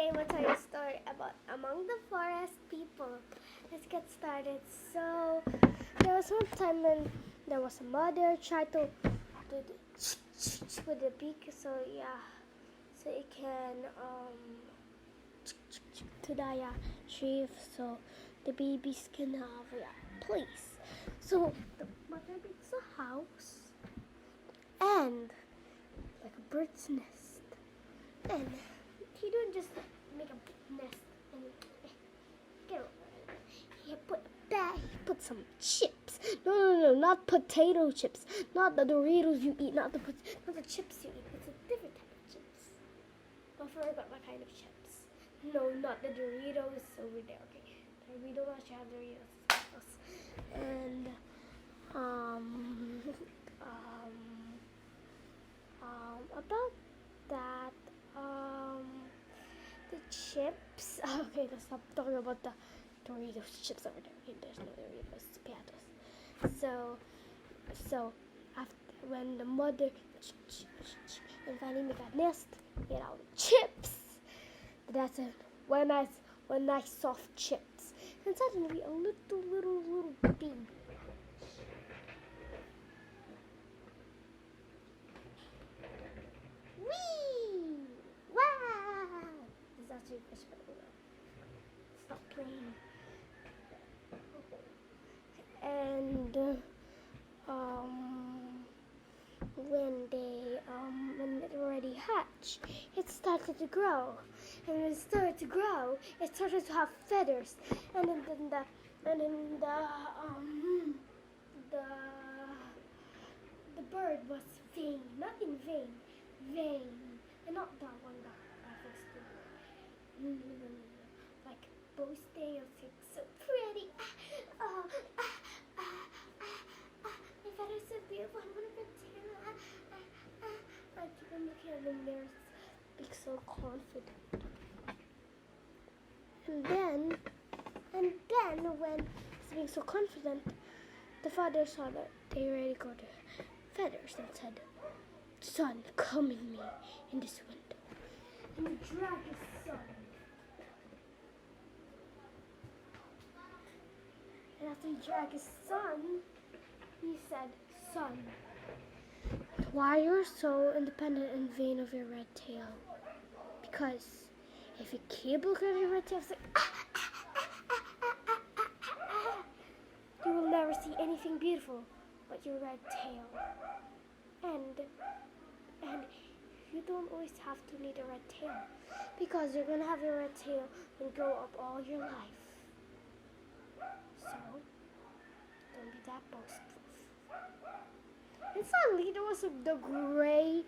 I will tell you a story about among the forest people. Let's get started. So there was one time when there was a mother tried to do the with the beak. So yeah, so it can to the retrieve so the babies can have place. So the mother makes a house and like a bird's nest, and he didn't just make a nest and get over it. He put some chips. No, not potato chips, not the Doritos you eat, not the chips you eat. It's a different type of chips. I forgot what kind of chips. No, not the Doritos over there. Okay, we don't actually have Doritos. And about that, the chips. Okay, let's stop talking about the Doritos chips over there. Okay, there's no Doritos, it's potatoes. So after when the mother and finally make a nest, get out chips. That's it. One nice soft chips, and suddenly a little bee. Wee! Wow! It's actually a fish, but stop playing. And when it already hatched, it started to grow, and when it started to grow, it started to have feathers, and then the bird was vain, not in vain, and not that one that I fixed it. Like boasting and it's so pretty. My feathers so beautiful. I want to tail. I keep on looking at them. They're being so confident. And then when it's being so confident, the father saw that they already got the feathers and said, "Son, come in me in this window." And he dragged his son. And after he dragged his son, he said, "Son, why you're so independent and vain of your red tail? Because if you keep looking at your red tail, it's like, you will never see anything beautiful but your red tail. And you don't always have to need a red tail, because you're gonna have your red tail and grow up all your life. So don't be that boastful." And suddenly there was the gray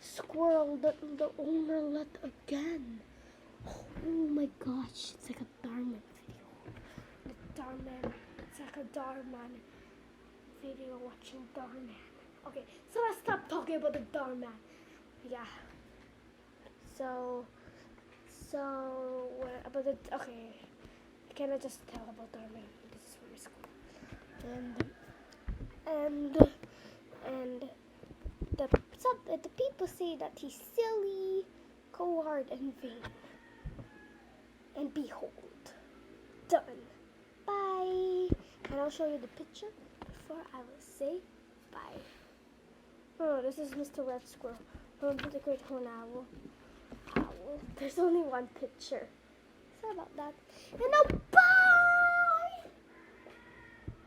squirrel that the owner let again. Oh my gosh, it's like a Darman video. It's like a Darman video watching Darman. Okay, so let's stop talking about the Darman. Yeah. So about the can I just tell about Darman? This is from school. And the people say that he's silly, coward, and vain. And behold, done. Bye. And I'll show you the picture before I will say bye. Oh, this is Mr. Red Squirrel. Oh, the great horned owl. There's only one picture. Sorry about that. And now.